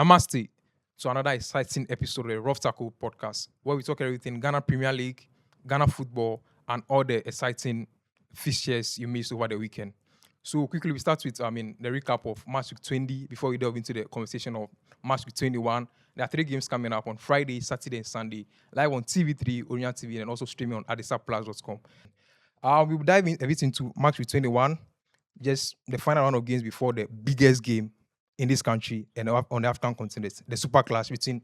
Namaste to another exciting episode of the Rough Tackle podcast, where we talk everything Ghana Premier League, Ghana football, and all the exciting fixtures you missed over the weekend. So quickly, we start with the recap of match week 20 before we delve into the conversation of match week 21. There are 3 games coming up on Friday, Saturday, and Sunday, live on TV3, Orient TV, and also streaming on adisaplus.com. We'll dive a bit into match week 21, just the final round of games before the biggest game in this country and on the African continent, the super clash between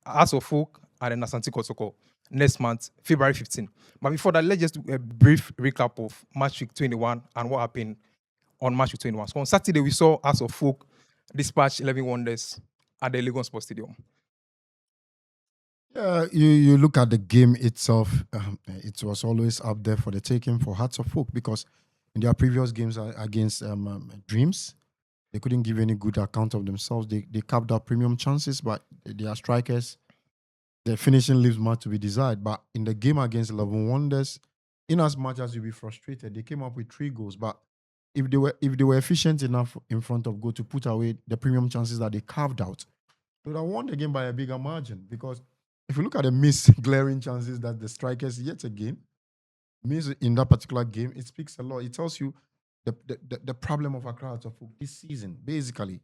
Hearts of Folk and then Asante Kotoko next month, February 15. But before that, let's just do a brief recap of match week 21 and what happened on match week 21. So on Saturday, we saw Hearts of Folk dispatch 11 Wonders at the Lagos Sports Stadium. You look at the game itself, it was always up there for the taking for Hearts of Folk because in their previous games against Dreams, they couldn't give any good account of themselves. They capped out premium chances, but their strikers, their finishing leaves much to be desired. But in the game against 11 Wonders, in as much as you'll be frustrated, they came up with 3 goals. But if they were efficient enough in front of goal to put away the premium chances that they carved out, they would have won the game by a bigger margin. Because if you look at the missed glaring chances that the strikers yet again missed in that particular game, it speaks a lot. It tells you the problem of Accra Hearts of Folk this season. Basically,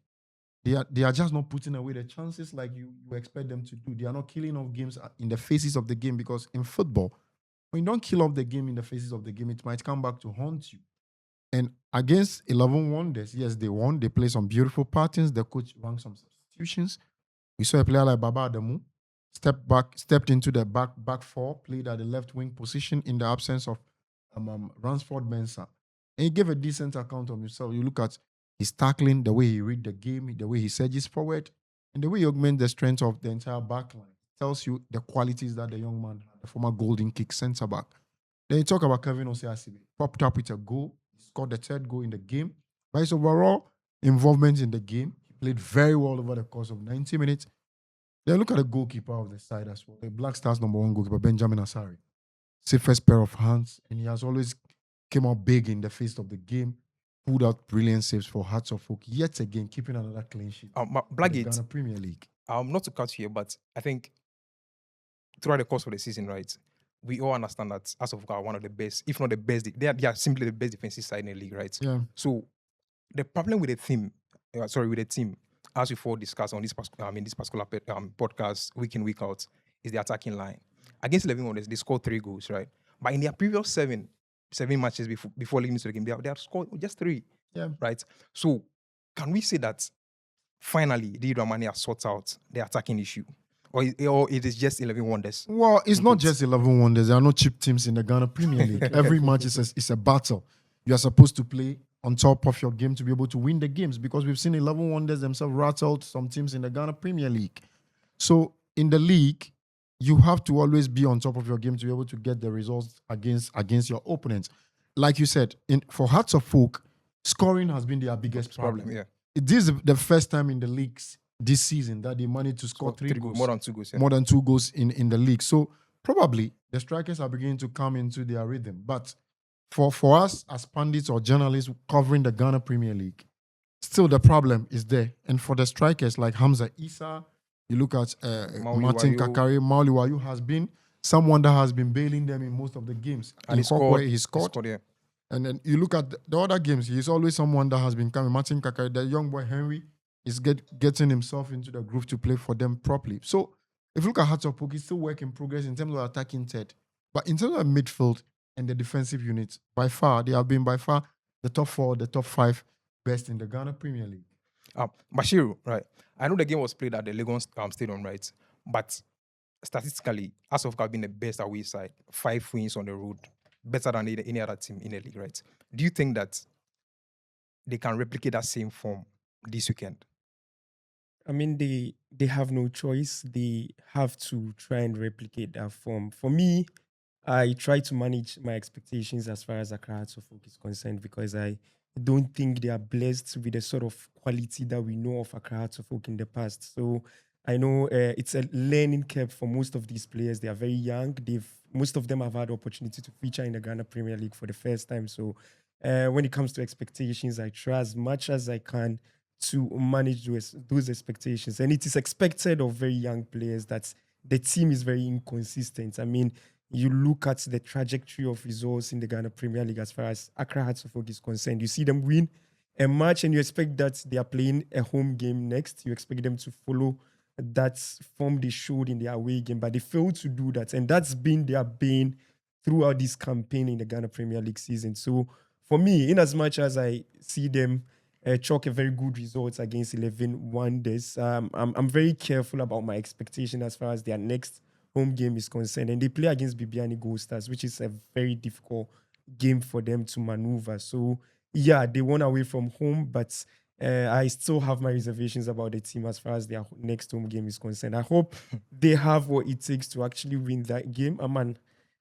they are just not putting away the chances like you expect them to do. They are not killing off games in the faces of the game, because in football, when you don't kill off the game in the faces of the game, it might come back to haunt you. And against 11 Wonders, yes, they won. They played some beautiful patterns. The coach ran some substitutions. We saw a player like Baba Adamu stepped into the back 4, played at the left wing position in the absence of Ransford Mensah. And he gave a decent account of himself. You look at his tackling, the way he read the game, the way he surges forward, and the way he augments the strength of the entire backline. Tells you the qualities that the young man had, the former Golden Kick centre back. Then you talk about Kevin Osiasibe. Popped up with a goal. He scored the 3rd goal in the game. But his overall involvement in the game, he played very well over the course of 90 minutes. Then look at the goalkeeper of the side as well. The Black Stars number 1 goalkeeper, Benjamin Asari. Safest pair of hands, and he has always came out big in the face of the game, pulled out brilliant saves for Hearts of Folk, yet again keeping another clean sheet. Blackgate, Ghana Premier League. Not to cut you here, but I think throughout the course of the season, right, we all understand that Hearts of Folk are one of the best, if not the best. They are simply the best defensive side in the league, right? Yeah. So the problem with the team, as we all discussed on this particular podcast, week in, week out, is the attacking line. Against 11 Wonders, they scored 3 goals, right? But in their previous 7 matches before leading to the game, they have scored just 3, right? So can we say that finally the Ramani has sorted out the attacking issue? Or it is just 11 Wonders? Well, it's not just 11 Wonders. There are no cheap teams in the Ghana Premier League. Every match is a battle. You are supposed to play on top of your game to be able to win the games, because we've seen 11 Wonders themselves rattled some teams in the Ghana Premier League. So in the league, you have to always be on top of your game to be able to get the results against your opponents. Like you said, for Hearts of Folk, scoring has been their biggest problem. Yeah. This is the first time in the leagues this season that they managed to score 3 goals. More than 2 goals. Yeah. More than 2 goals in the league. So probably the strikers are beginning to come into their rhythm. But for us as pundits or journalists covering the Ghana Premier League, still the problem is there. And for the strikers like Hamza Issa, you look at Martin Kakari, Mauli Wayu has been someone that has been bailing them in most of the games. And he scored. Yeah. And then you look at the other games, he's always someone that has been coming. Martin Kakari, the young boy Henry, is getting himself into the groove to play for them properly. So if you look at Hearts of Folk, it's still work in progress in terms of attacking third. But in terms of midfield and the defensive units, by far, they have been the top 4, the top 5 best in the Ghana Premier League. Bashiru, right? I know the game was played at the Lagos Stadium, right? But statistically, Hearts of Folk have been the best away side. 5 wins on the road, better than any other team in the league, right? Do you think that they can replicate that same form this weekend? I mean, they have no choice. They have to try and replicate that form. For me, I try to manage my expectations as far as Accra Hearts of Folk is concerned, because I don't think they are blessed with the sort of quality that we know of Accra Hearts of Folk in the past. So I know it's a learning curve for most of these players. They are very young. Most of them have had the opportunity to feature in the Ghana Premier League for the first time. So when it comes to expectations, I try as much as I can to manage those expectations. And it is expected of very young players that the team is very inconsistent. I mean, you look at the trajectory of results in the Ghana Premier League as far as Accra Hearts of Oak is concerned. You see them win a match and you expect that they are playing a home game next. You expect them to follow that form they showed in their away game, but they failed to do that. And that's been their bane throughout this campaign in the Ghana Premier League season. So for me, in as much as I see them chalk a very good results against 11 Wonders, I'm very careful about my expectation as far as their next home game is concerned. And they play against Bibiani Gold Stars, which is a very difficult game for them to maneuver. So yeah, they won away from home, but I still have my reservations about the team as far as their next home game is concerned. I hope they have what it takes to actually win that game. I'm an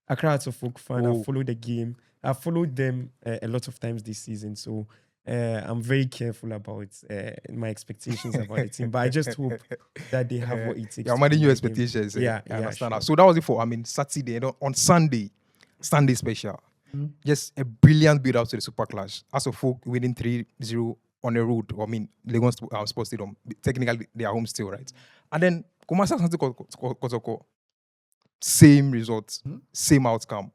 Accra Hearts of Oak fan. I follow the game. I followed them a lot of times this season. So I'm very careful about my expectations about the team. But I just hope that they have what it takes. You're managing your expectations. Yeah, I understand. sure. So that was it for, Saturday. On Sunday special. Just a brilliant build up to the Super Clash. As of Folk winning 3-0 on the road. Lagos Sports Stadium. Technically, they are home still, right? And then Kumasi Asante Kotoko, same results, same outcome.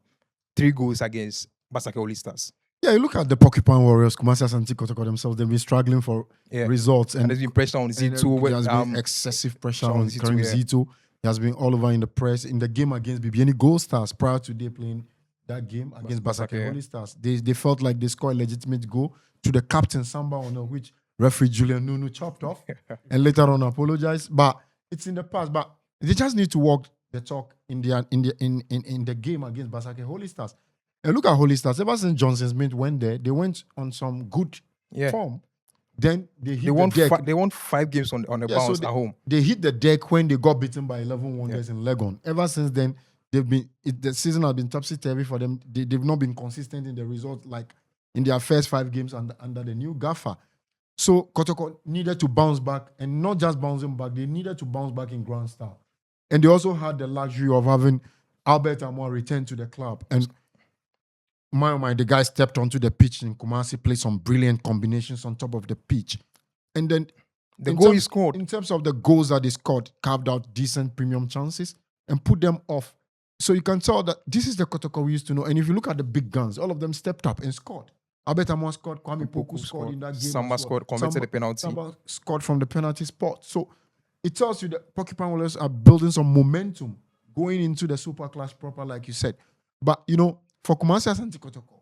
3 goals against Basake Holy Stars. Yeah, you look at the Porcupine Warriors, Kumasi Asante Kotoko themselves, they've been struggling for results. And there's been pressure on Zito. There has been excessive pressure on Karim Zito. He has been all over in the press. In the game against Bibiani Gold Stars, prior to they playing that game against Basake Holy Stars, they felt like they scored a legitimate goal to the captain, Samba, on which referee Julian Nunu chopped off and later on apologized. But it's in the past. But they just need to walk the talk in the game against Basake Holy Stars. And look at Holy Stars. Ever since Johnson Smith went there, they went on some good form. Then they hit the deck. They won 5 games on the bounce at home. They hit the deck when they got beaten by 11 Wonders in Legon. Ever since then, the season has been topsy-turvy for them. They've not been consistent in the results like in their first 5 games under the new gaffer. So Kotoko needed to bounce back, and not just bouncing back, they needed to bounce back in grand style. And they also had the luxury of having Albert Amoah return to the club. And my, the guy stepped onto the pitch in Kumasi, played some brilliant combinations on top of the pitch. And then the goal he scored. In terms of the goals that they scored, carved out decent premium chances and put them off. So you can tell that this is the Kotoko we used to know. And if you look at the big guns, all of them stepped up and scored. Albert Amoah scored, Kwame Poku scored in that game. Samba scored, committed the penalty. Samba scored from the penalty spot. So it tells you that Porcupine Warriors are building some momentum going into the Super Clash proper, like you said. But, for Kumasi Asante Kotoko,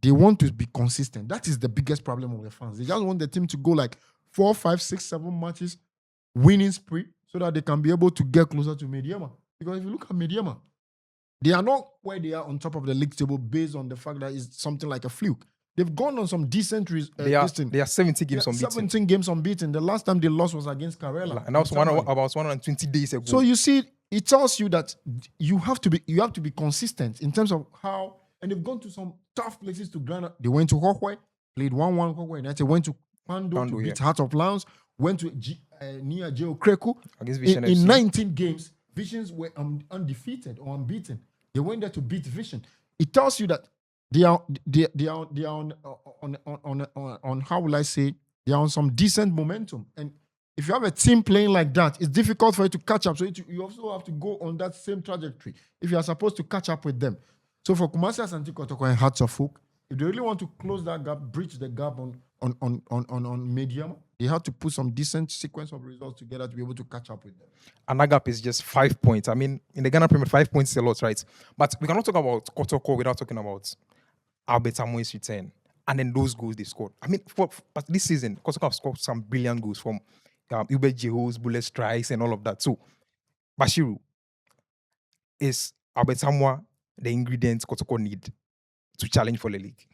they want to be consistent. That is the biggest problem of the fans. They just want the team to go like 4, 5, 6, 7 matches, winning spree, so that they can be able to get closer to Medeama. Because if you look at Medeama, they are not where they are on top of the league table based on the fact that it's something like a fluke. They've gone on some decent they are 70 games unbeaten. 17 games unbeaten. The last time they lost was against Karela. And that was about 120 days ago. So you see, it tells you that you have to be consistent in terms of how, and they've gone to some tough places to Ghana. They went to Hohwe, played 1-1 Hohwe United, went to Pando to beat Heart of Lions, went to near Geo Kreku. In 19 games, Visions were undefeated or unbeaten. They went there to beat Vision. It tells you that they are on how will I say, they are on some decent momentum. And if you have a team playing like that, it's difficult for you to catch up. So you also have to go on that same trajectory if you are supposed to catch up with them. So for Kumasi Asante Kotoko and Hearts of Oak, if they really want to close that gap, bridge the gap on Medeama, they have to put some decent sequence of results together to be able to catch up with them. And that gap is just 5 points. I mean, in the Ghana Premier, 5 points is a lot, right? But we cannot talk about Kotoko without talking about Albert Amoah's return and then those goals they scored. I mean, but this season, Kotoko have scored some brilliant goals from Hubert Jeho's bullet strikes and all of that. So, Bashiru, is Albert Amoah the ingredients Kotoko need to challenge for the league?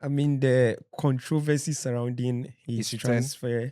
I mean, the controversy surrounding his transfer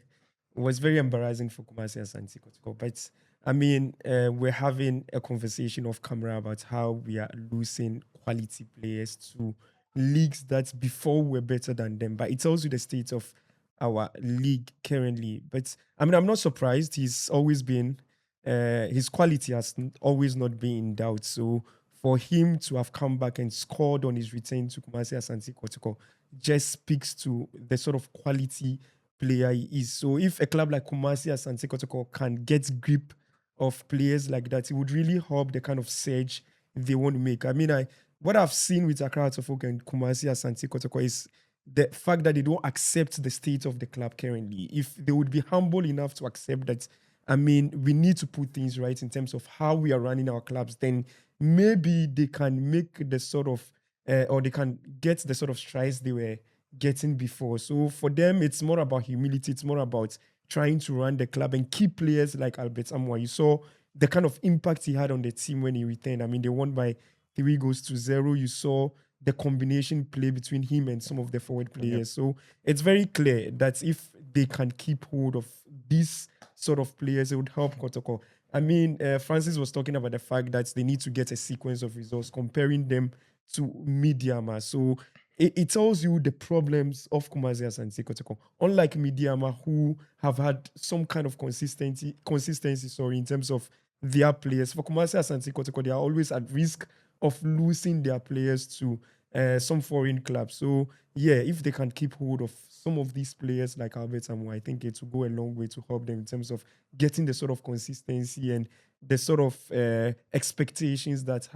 was very embarrassing for Kumasi Asante Kotoko. But I mean, we're having a conversation off camera about how we are losing quality players to leagues that before were better than them. But it tells you the state of our league currently. But I mean, I'm not surprised. He's always been, his quality has always not been in doubt. So for him to have come back and scored on his return to Kumasi Asante Kotoko just speaks to the sort of quality player he is. So if a club like Kumasi, Asante, Kotoko can get grip of players like that, it would really help the kind of surge they want to make. I mean, what I've seen with Accra Hearts of Oak and Kumasi, Asante, Kotoko is the fact that they don't accept the state of the club currently. If they would be humble enough to accept that, I mean, we need to put things right in terms of how we are running our clubs, then maybe they can make the sort of, or they can get the sort of strides they were getting before. So for them, it's more about humility. It's more about trying to run the club and keep players like Albert Amwa. You saw the kind of impact he had on the team when he returned. I mean, they won by 3-0. You saw the combination play between him and some of the forward players. So it's very clear that if they can keep hold of these sort of players, it would help Kotoko. I mean, Francis was talking about the fact that they need to get a sequence of results, comparing them to Medeama. So it tells you the problems of Kumasi Asante Kotoko. Unlike Medeama, who have had some kind of consistency, in terms of their players. For Kumasi Asante Kotoko, they are always at risk of losing their players to some foreign clubs. So yeah, if they can keep hold of some of these players like Albert Amwa, I think it will go a long way to help them in terms of getting the sort of consistency and the sort of expectations that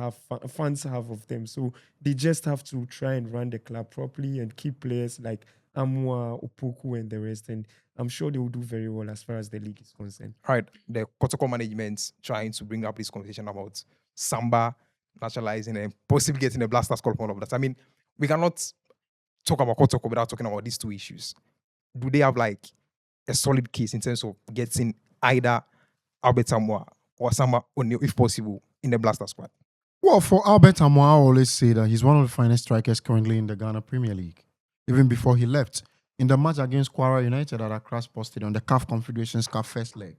fans have of them. So they just have to try and run the club properly and keep players like Amwa, Opoku, and the rest. And I'm sure they will do very well as far as the league is concerned. All right, the Kotoko management trying to bring up this conversation about Samba naturalizing and possibly getting a Blasters call for all of that. I mean, we cannot talk about Kotoko without talking about these two issues. Do they have like a solid case in terms of getting either Albert Samoa or Samba O'Neal, if possible, in the Blaster squad? Well, for Albert Amwa, I always say that he's one of the finest strikers currently in the Ghana Premier League, even before he left. In the match against Kwara United at Accra Sports Stadium, the CAF Confederations Cup first leg,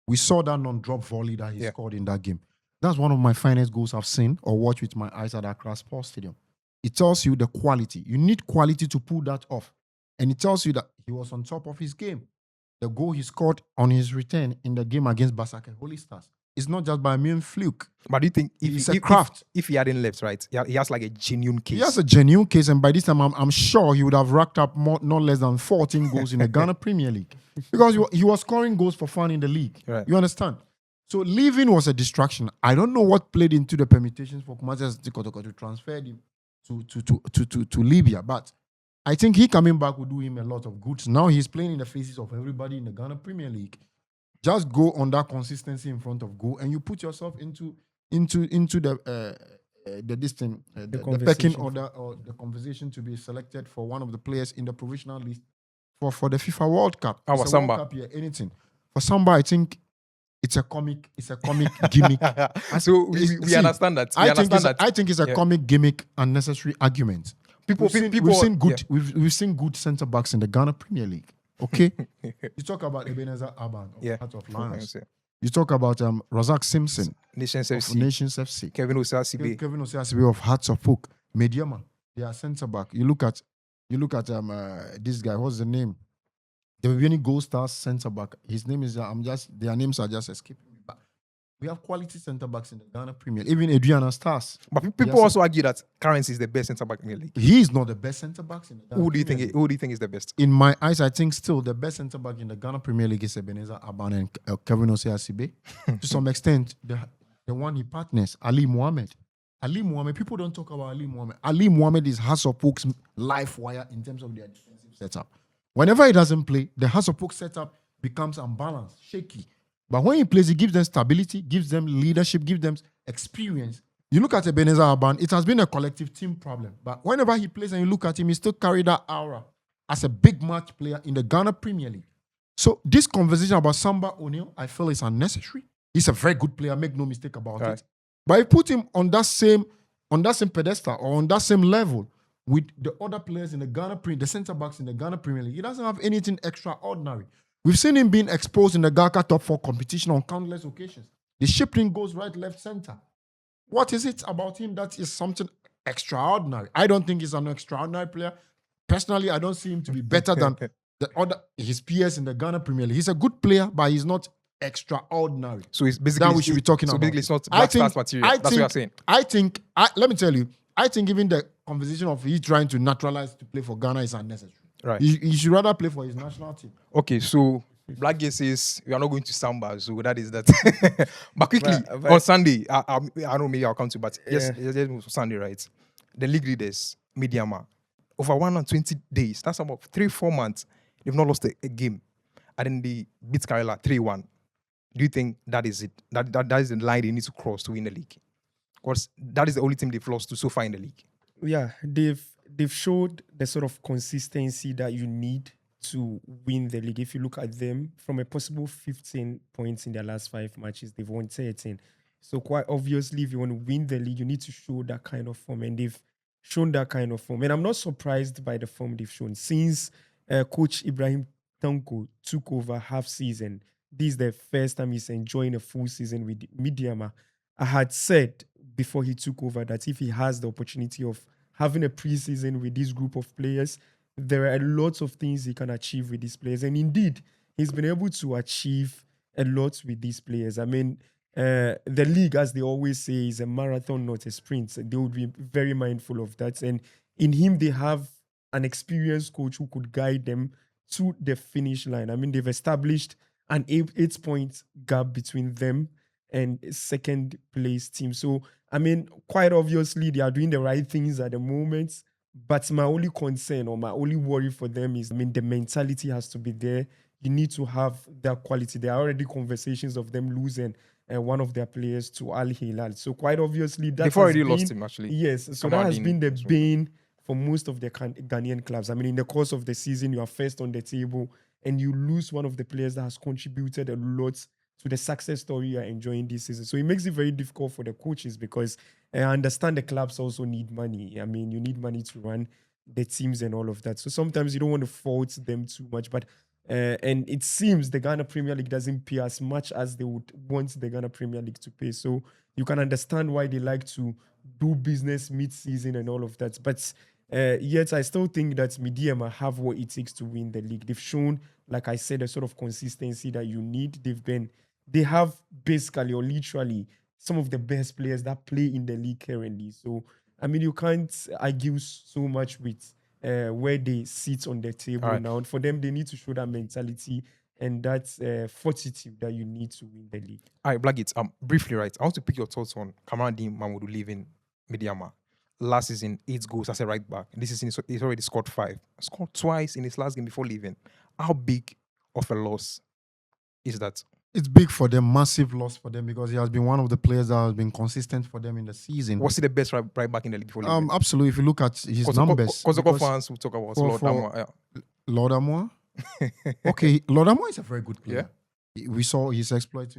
we saw that non-drop volley that he scored in that game. That's one of my finest goals I've seen or watched with my eyes at Accra Sports Stadium. It tells you the quality. You need quality to pull that off. And it tells you that he was on top of his game. The goal he scored on his return in the game against Basake Holy Stars, it's not just by mere fluke. But do you think it's a craft? If he hadn't left, right, he has like a genuine case. He has a genuine case, and by this time, I'm sure he would have racked up not less than 14 goals in the Ghana Premier League, because he was scoring goals for fun in the league. Right. You understand? So leaving was a distraction. I don't know what played into the permutations for Kumasi Kotoko to transfer him to Libya, but I think he coming back will do him a lot of good. Now he's playing in the faces of everybody in the Ghana Premier League. Just go on that consistency in front of goal, and you put yourself into the pecking order or the conversation to be selected for one of the players in the provisional list for the FIFA World Cup. For Samba, World Cup, yeah, anything. For Samba, I think it's a comic gimmick. So we understand that. I think it's a comic gimmick, unnecessary argument. We've seen good centre backs in the Ghana Premier League. Okay, you talk about Ebenezer Aban of Heart of Lions. You talk about Razak Simpson, Nations of FC, Nations FC, Kevin Osiasibe, of Hearts of Oak, Medeama. They are centre back. You look at this guy. What's the name? The Viviani Gold Stars centre back. His name is their names are just escaping me. But we have quality centre backs in the Ghana Premier League. Even Adriana Stars. But people also argue that Currency is the best centre back in the league. He is not the best centre back in the Ghana Who do you think is the best? In my eyes, I think still the best centre back in the Ghana Premier League is Ebenezer Aban and Kevin Osiasibe. To some extent, the one he partners, Ali Mohammed. Ali Mohammed, people don't talk about Ali Mohammed. Ali Mohammed is Hearts of Oak's life wire in terms of their defensive setup. Whenever he doesn't play, the Hearts of Oak setup becomes unbalanced, shaky. But when he plays, he gives them stability, gives them leadership, gives them experience. You look at Ebenezer Aban, it has been a collective team problem. But whenever he plays and you look at him, he still carries that aura as a big match player in the Ghana Premier League. So this conversation about Samba O'Neal, I feel is unnecessary. He's a very good player, make no mistake about it. But if you put him on that same pedestal or on that same level with the other players in the Ghana Premier, the centre backs in the Ghana Premier League, he doesn't have anything extraordinary. We've seen him being exposed in the GACA Top 4 competition on countless occasions. The shipping goes right, left, centre. What is it about him that is something extraordinary? I don't think he's an extraordinary player. Personally, I don't see him to be better than his peers in the Ghana Premier League. He's a good player, but he's not extraordinary. So it's basically that we should be talking about. So basically, it's not black stars material. That's what you're saying. Let me tell you, I think even the conversation of he trying to naturalize to play for Ghana is unnecessary. Right. He should rather play for his national team. Okay, so Blackgate says we are not going to Samba, so that is that. But quickly, But on Sunday, I don't know, maybe I'll come to, but yes, yeah. Sunday, right? The league leaders, Medeama, over 120 days, that's about 3-4 months, they've not lost a game. And then they beat Karela 3-1. Do you think that is it? That is the line they need to cross to win the league? Because that is the only team they've lost to so far in the league. Yeah, they've showed the sort of consistency that you need to win the league. If you look at them, from a possible 15 points in their last 5 matches, they've won 13. So quite obviously, if you want to win the league, you need to show that kind of form, and they've shown that kind of form. And I'm not surprised by the form they've shown since Coach Ibrahim Tanko took over half season. This is the first time he's enjoying a full season with Medeama. I had said before he took over that if he has the opportunity of having a preseason with this group of players, there are lots of things he can achieve with these players. And indeed, he's been able to achieve a lot with these players. I mean, the league, as they always say, is a marathon, not a sprint. They would be very mindful of that. And in him, they have an experienced coach who could guide them to the finish line. I mean, they've established an 8-point gap between them and second place team. So, I mean, quite obviously, they are doing the right things at the moment. But my only concern or my only worry for them is, I mean, the mentality has to be there. You need to have that quality. There are already conversations of them losing one of their players to Al Hilal. So quite obviously, that They've already lost him, actually. Yes, so that has Kamaldeen been the as well. bane for most of the Ghanaian clubs. I mean, in the course of the season, you are first on the table and you lose one of the players that has contributed a lot to the success story you're enjoying this season. So it makes it very difficult for the coaches because I understand the clubs also need money. I mean, you need money to run the teams and all of that. So sometimes you don't want to fault them too much. But and it seems the Ghana Premier League doesn't pay as much as they would want the Ghana Premier League to pay. So you can understand why they like to do business mid-season and all of that. But yet I still think that Medeama have what it takes to win the league. They've shown, like I said, a sort of consistency that you need. They have basically or literally some of the best players that play in the league currently. So, I mean, you can't argue so much with where they sit on the table All right. now. And for them, they need to show that mentality and that fortitude that you need to win the league. All right, Blackgate, briefly, right, I want to pick your thoughts on Kamaldeen Mamadou leaving Medeama. Last season, 8 goals as a right back. This season, he's already scored 5. Scored twice in his last game before leaving. How big of a loss is that? It's big for them, massive loss for them because he has been one of the players that has been consistent for them in the season. Was he the best right back in the league before leaving? Absolutely. If you look at his numbers, Kotoko fans will talk about Lord Damwa. Yeah. Lord Amour. Okay, Lord Amour is a very good player. We saw his exploits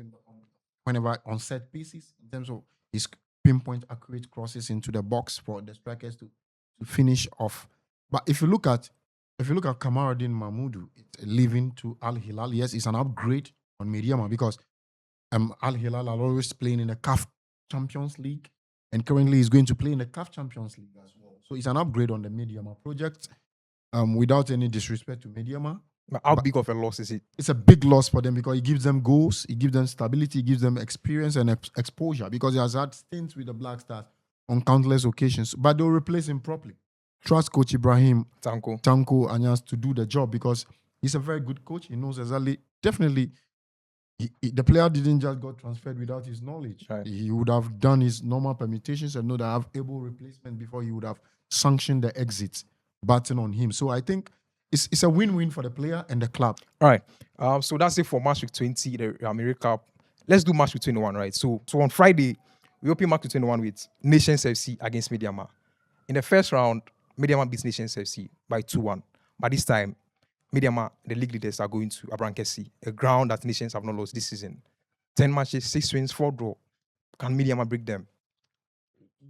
whenever on set pieces in terms of his pinpoint accurate crosses into the box for the strikers to finish off. But if you look at Kamaldeen Mamadou leaving to Al Hilal, yes, it's an upgrade on Medeama because Al Hilal are always playing in the CAF Champions League and currently he's going to play in the CAF Champions League as well. So it's an upgrade on the Medeama project without any disrespect to Medeama. How big of a loss is it? It's a big loss for them because it gives them goals, it gives them stability, it gives them experience and exposure because he has had stints with the Black Stars on countless occasions. But they'll replace him properly. Trust Coach Ibrahim Tanko Anyas to do the job because he's a very good coach. He knows exactly, definitely, the player didn't just got transferred without his knowledge. Right. He would have done his normal permutations and know that I have able replacement before he would have sanctioned the exit button on him. So I think it's a win-win for the player and the club. All right. So that's it for match week 20, the America Cup. Let's do match week 21, right? So on Friday, we open match week 21 with Nations FC against Medeama. In the first round, Medeama beats Nations FC by 2-1. But this time, Medeama, the league leaders, are going to Abrankesi, a ground that Nations have not lost this season. 10 matches, 6 wins, 4 draw. Can Medeama break them?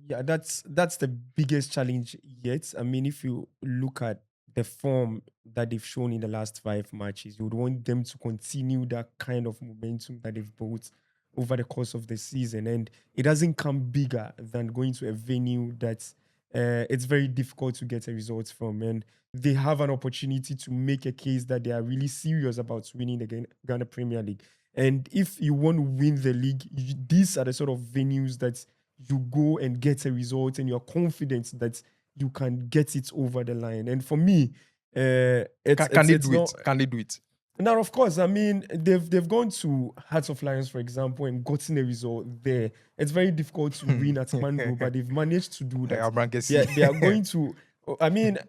Yeah, that's the biggest challenge yet. I mean, if you look at the form that they've shown in the last 5 matches, you would want them to continue that kind of momentum that they've built over the course of the season. And it doesn't come bigger than going to a venue that it's very difficult to get a result from. And they have an opportunity to make a case that they are really serious about winning the Ghana Premier League. And if you want to win the league, these are the sort of venues that you go and get a result and you're confident that you can get it over the line. And for me, Can they it's do it? not. Can they do it? Now, of course, I mean they've gone to Hearts of Lions, for example, and gotten a result there. It's very difficult to win at Mando, but they've managed to do that. They are going to. I mean,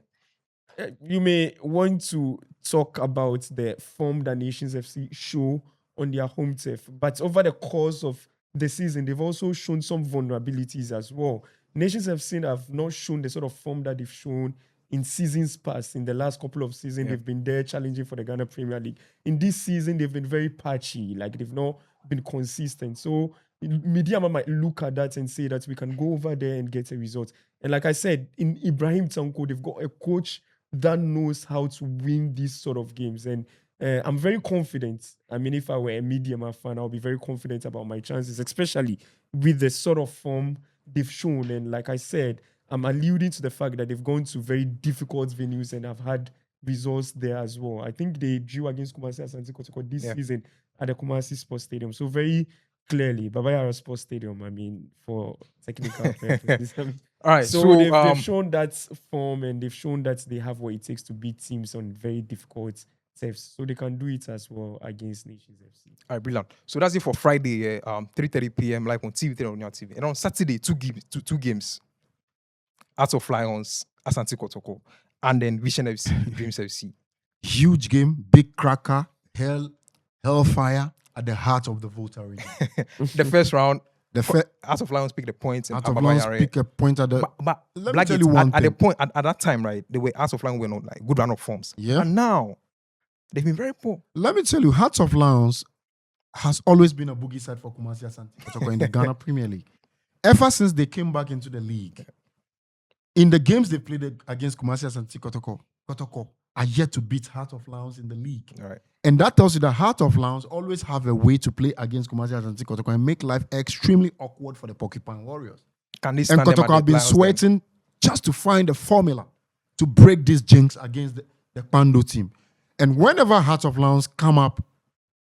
you may want to talk about the form that Nations FC show on their home turf, but over the course of the season, they've also shown some vulnerabilities as well. Nations FC have not shown the sort of form that they've shown in seasons past. In the last couple of seasons, they've been there challenging for the Ghana Premier League. In this season, they've been very patchy, like they've not been consistent. So Medeama might look at that and say that we can go over there and get a result. And like I said, in Ibrahim Tanko, they've got a coach that knows how to win these sort of games. And I'm very confident. I mean, if I were a Medeama fan, I'll be very confident about my chances, especially with the sort of form they've shown. And like I said, I'm alluding to the fact that they've gone to very difficult venues and have had results there as well. I think they drew against Kumasi Asante Kotoko this season at the Kumasi Sports Stadium. So very clearly, Baba Yara Sports Stadium, I mean, for technical purposes. All right, so they've shown that form and they've shown that they have what it takes to beat teams on very difficult turfs. So they can do it as well against Nations FC. All right, brilliant. So that's it for Friday, 3:30 p.m. live on TV3 on your TV. And on Saturday, two games. Hearts of Lions, Asante Kotoko, and then Vision FC, Dreams FC. Huge game, big cracker, hellfire at the heart of the Volta region. The first round, The Hearts of Lions pick the points. Hearts of Lions pick a point at the. But let me tell you one at the thing. point at that time, right? The way Hearts of Lions were not like good run of forms. Yeah. And now they've been very poor. Let me tell you, Hearts of Lions has always been a boogie side for Kumasi Asante Kotoko in the Ghana Premier League. Ever since they came back into the league, in the games they played against Kumasi Asante Kotoko are yet to beat Heart of Lions in the league. All right. And that tells you that Heart of Lions always have a way to play against Kumasi Asante Kotoko and make life extremely awkward for the Porcupine Warriors. Can they And stand them at Kotoko the have been Lions sweating just to find a formula to break this jinx against the Pando team. And whenever Heart of Lions come up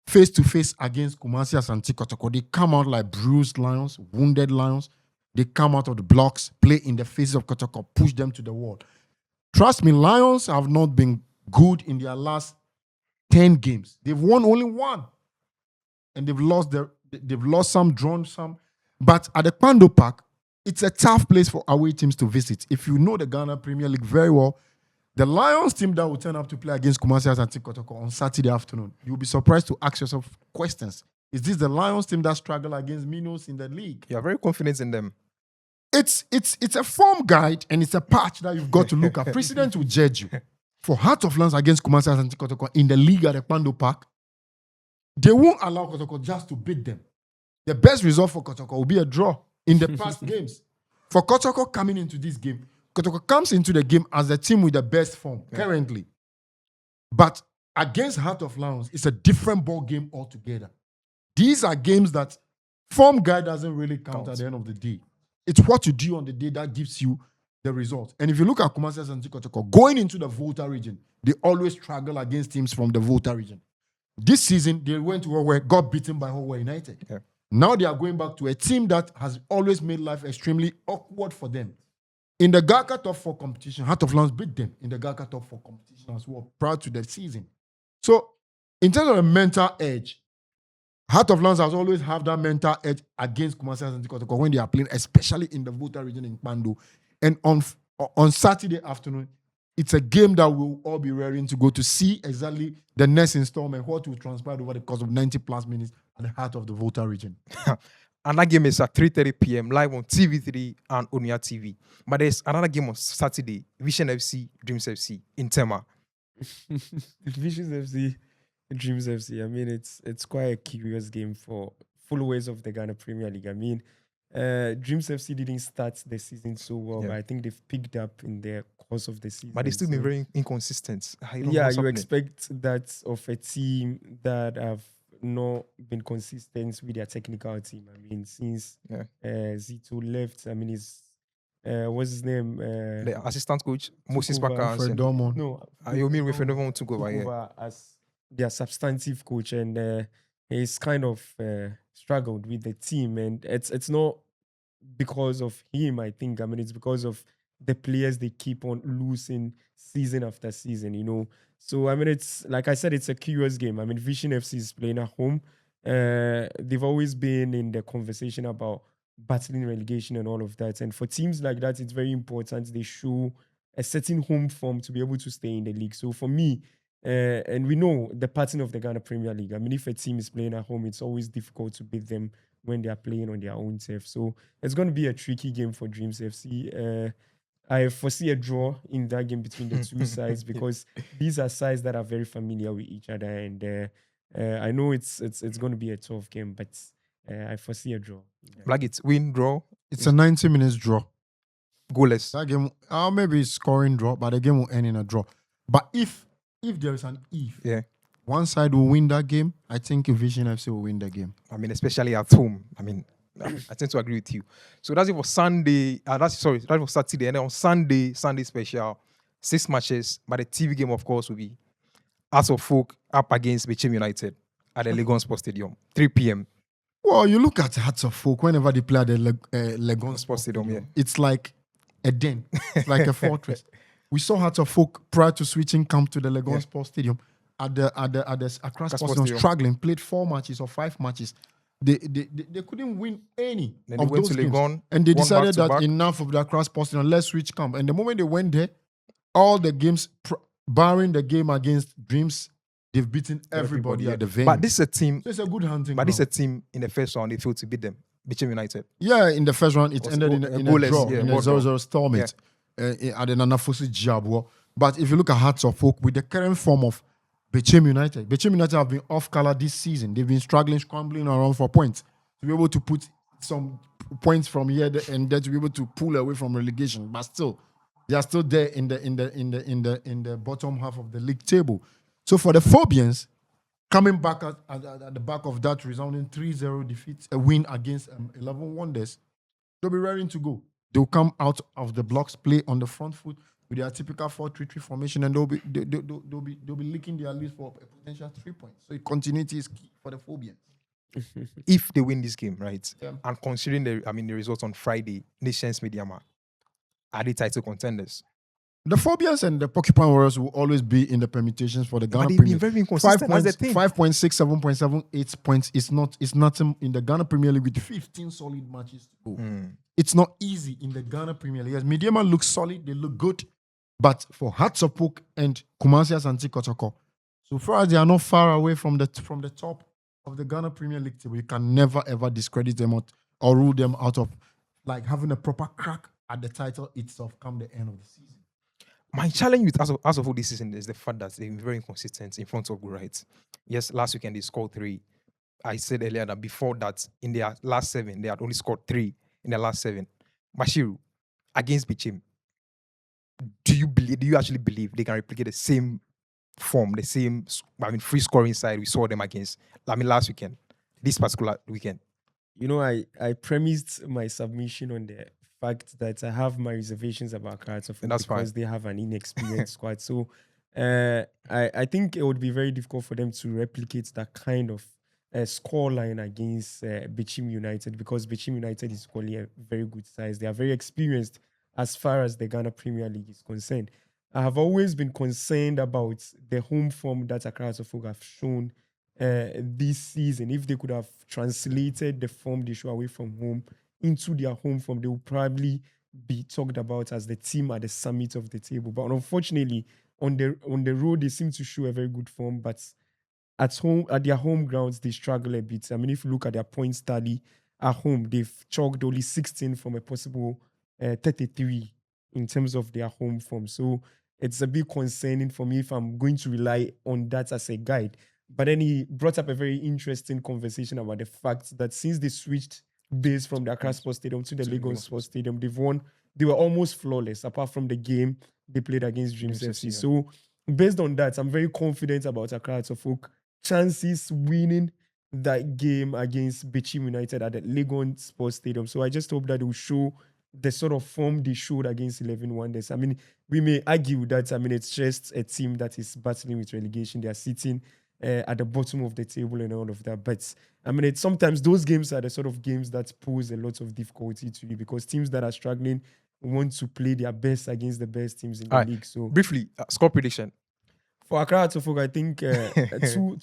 face to face against Kumasi Asante Kotoko, they come out like bruised lions, wounded lions. They come out of the blocks, play in the faces of Kotoko, push them to the wall. Trust me, Lions have not been good in their last 10 games. They've won only one. And they've lost some, drawn some. But at the Pando Park, it's a tough place for away teams to visit. If you know the Ghana Premier League very well, the Lions team that will turn up to play against Kumasi Asante Kotoko on Saturday afternoon, you'll be surprised to ask yourself questions. Is this the Lions team that struggle against Minos in the league? You're very confident in them. It's a form guide and it's a patch that you've got to look at. President will judge you. For Heart of Lions against Kumasi Asante Kotoko in the league at the Pando Park, they won't allow Kotoko just to beat them. The best result for Kotoko will be a draw in the past games. For Kotoko coming into this game, Kotoko comes into the game as the team with the best form currently. But against Heart of Lions, it's a different ball game altogether. These are games that form guide doesn't really count at the end of the day. It's what you do on the day that gives you the result. And if you look at Kumasi Asante Kotoko, going into the Volta region, they always struggle against teams from the Volta region. This season, they went to Horway, got beaten by Horway United. Yeah. Now they are going back to a team that has always made life extremely awkward for them. In the Gaka Top 4 competition, Heart of Lions beat them in the Gaka Top 4 competition as well prior to the season. So, in terms of the mental edge, Heart of Lions has always had that mental edge against Kumasi Asante Kotoko when they are playing, especially in the Volta region in Pando. And on Saturday afternoon, it's a game that we'll all be raring to go to see exactly the next installment, what will transpire over the course of 90 plus minutes at the heart of the Volta region. And that game is at 3:30 p.m. live on TV3 and Onia TV. But there's another game on Saturday, Vision FC, Dreams FC in Tema. Vision FC, Dreams FC. I mean, it's quite a curious game for followers of the Ghana Premier League. I mean, Dreams FC didn't start the season so well, but I think they've picked up in the course of the season. But they've still been very inconsistent. You expect that of a team that have not been consistent with their technical team. I mean, since Zito left, I mean, what's his name? The assistant coach, Moses over Baka. No, you mean Refendomo took over here as their substantive coach, and he's kind of struggled with the team, and it's not because of him. I think. I mean, it's because of the players they keep on losing season after season, So, I mean, it's like I said, it's a curious game. I mean, Vision FC is playing at home. They've always been in the conversation about battling relegation and all of that. And for teams like that, it's very important they show a certain home form to be able to stay in the league. So for me, and we know the pattern of the Ghana Premier League. I mean, if a team is playing at home, it's always difficult to beat them when they are playing on their own turf. So it's going to be a tricky game for Dreams FC. I foresee a draw in that game between the two sides because these are sides that are very familiar with each other, and I know it's going to be a tough game, but I foresee a draw. Like it's win, draw, It's a 90 minutes draw. goalless. That game, maybe it's scoring draw, but the game will end in a draw. But if there is an if, Yeah. one side will win that game, I think Vision FC will win the game. I mean, especially at home. I mean, I tend to agree with you. So that's it for Sunday. That's for Saturday. And then on Sunday special, 6 matches. But the TV game, of course, will be Hearts of Folk up against Bechem United at the Legon Sports Stadium, 3 p.m. Well, you look at Hearts of Folk whenever they play at the Legon Sports Stadium, yeah. It's like a den. It's like a fortress. We saw Hearts of Folk prior to switching camp to the Legon Sports Stadium at the Accra Sports Stadium, struggling, played 4 matches or 5 matches. They couldn't win any Then of they went those to games. Legon, And they won decided that back-to-back. enough of the Accra Sports Stadium, let's switch camp. And the moment they went there, all the games, barring the game against Dreams, they've beaten everybody at the venue. But this is a team. So it's a good hunting But this is a ground. team in the first round they failed to beat them. Bechem United. Yeah, in the first round, it Was ended in a goalless, draw, yeah, in a ball draw. 0-0 stalemate at the Nanafosi Jabwa. But if you look at Hearts of Folk, with the current form of Bechem United have been off color this season. They've been struggling, scrambling around for points to be able to put some points from here and there to be able to pull away from relegation. But still, they are still there in the bottom half of the league table. So for the Phobians, coming back at the back of that resounding 3-0 defeat, a win against 11 Wonders, they'll be raring to go. They'll come out of the blocks, play on the front foot with their typical 4-3-3 formation, and they'll be licking their leads for a potential 3 points. So continuity is key for the Phobians. If they win this game, right? Yeah. And considering the results on Friday, Nations Medeama, are they title contenders? The Phobians and the Porcupine Warriors will always be in the permutations for the But Ghana they've Premier been very 5 inconsistent. That's points, the thing. 5.6, 7.7, 8 points. It's nothing in the Ghana Premier League with 15 solid matches to go. It's not easy in the Ghana Premier League. Yes, Medeama looks solid, they look good, but for Hearts of Oak and Kumasi Asante Kotoko, so far as they are not far away from the top of the Ghana Premier League table, you can never ever discredit them or rule them out of like having a proper crack at the title itself come the end of the season. My challenge with as of all this season is the fact that they've been very inconsistent in front of goal, right? Yes, last weekend they scored 3. I said earlier that before that, in their last 7, they had only scored 3 in their last 7. Bashiru, against Bechem, do you actually believe they can replicate the same form, the same, free scoring side we saw them against, last weekend, this particular weekend? I premised my submission on the fact that I have my reservations about Cards of And that's because fine. they have an inexperienced squad. So I think it would be very difficult for them to replicate that kind of scoreline against Bechem United because Bechem United is equally a very good size. They are very experienced as far as the Ghana Premier League is concerned. I have always been concerned about the home form that Accra Folk have shown this season. If they could have translated the form they show away from home into their home form, they would probably be talked about as the team at the summit of the table. But unfortunately, on the road, they seem to show a very good form, but at their home grounds, they struggle a bit. I mean, if you look at their points tally at home, they've chalked only 16 from a possible 33 in terms of their home form. So it's a bit concerning for me if I'm going to rely on that as a guide. But then he brought up a very interesting conversation about the fact that since they switched base from the Accra Sports Stadium to the Lagos Sports Stadium, they've won. They were almost flawless, apart from the game they played against Dreams FC. yeah. So based on that, I'm very confident about Accra Folk chances winning that game against Bechem United at the Lagos Sports Stadium. So I just hope that they will show the sort of form they showed against 11 Wonders. I mean, we may argue that, it's just a team that is battling with relegation. They are sitting at the bottom of the table and all of that. But, it's sometimes those games are the sort of games that pose a lot of difficulty to you because teams that are struggling want to play their best against the best teams in the Alright. league. So Briefly, score prediction. for Accra to Folk, I think a 2-0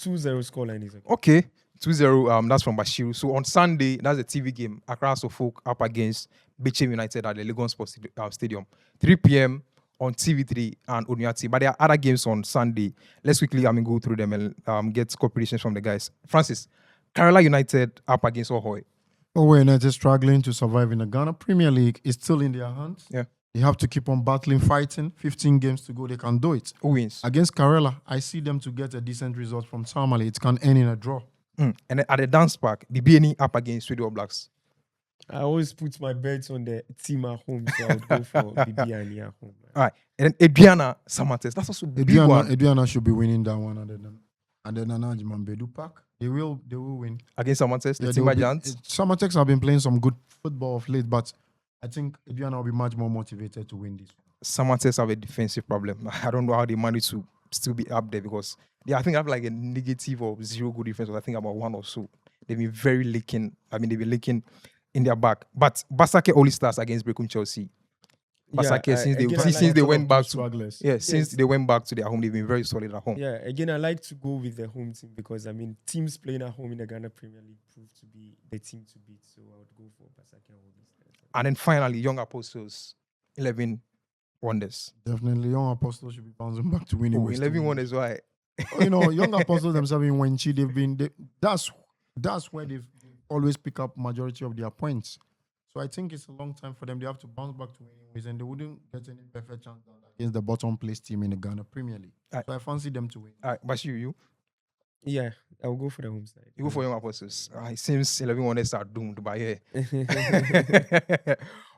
scoreline is okay. Okay, 2-0. That's from Bashiru. So on Sunday, that's a TV game. Accra Suffolk up against Bechem United at the Legon Sports Stadium. 3 p.m. on TV3 and Onyati. But there are other games on Sunday. Let's quickly go through them and get score predictions from the guys. Francis, Kerala United up against Ahoy. Owe United struggling to survive in the Ghana Premier League. It's still in their hands. Yeah. They have to keep on battling, fighting. 15 games to go. They can do it. Who wins? Against Kerala, I see them to get a decent result from Tamale. It can end in a draw. And then at the dance park, the BNE up against Studio Blacks. I always put my bets on the team at home, so I would go for BBNE at home. All right. And then Adriana Samates. That's also a big one. Adriana should be winning that one. And then Nana Jimambedu Park. They will win. Against Samates, the Yeah, team Giants. Samatex have been playing some good football of late, but I think Adriana will be much more motivated to win this. Samates have a defensive problem. I don't know how they manage to still be up there because I think they have like a negative or 0 good defense, but I think about 1 or so. They've been very leaking. They've been leaking in their back. But Basake only starts against Brecum Chelsea. Basake, since they went back to since they went back to their home, they've been very solid at home. Yeah, again, I like to go with the home team because teams playing at home in the Ghana Premier League prove to be the team to beat. So I would go for Basake and Holy. And then finally, Young Apostles, 11 Wonders. Definitely, Young Apostles should be bouncing back to winning. 11 Wonders, why? Young Apostles themselves in Wenchi, that's where they've always pick up majority of their points. So I think it's a long time for them. They have to bounce back to winning ways, and they wouldn't get any perfect chance against the bottom place team in the Ghana Premier League. So I fancy them to win. But you? Yeah, I'll go for the home side. You go for Young Apostles. It seems 11 Wonders are doomed by here.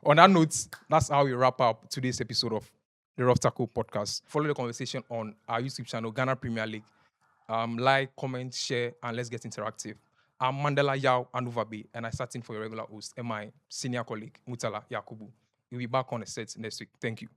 On that note, that's how we wrap up today's episode of the Rough Tackle podcast. Follow the conversation on our YouTube channel, Ghana Premier League. Like, comment, share, and let's get interactive. I'm Mandela Yao Anuvabi, and I sat in for your regular host and my senior colleague, Mutala Yakubu. We'll be back on the set next week. Thank you.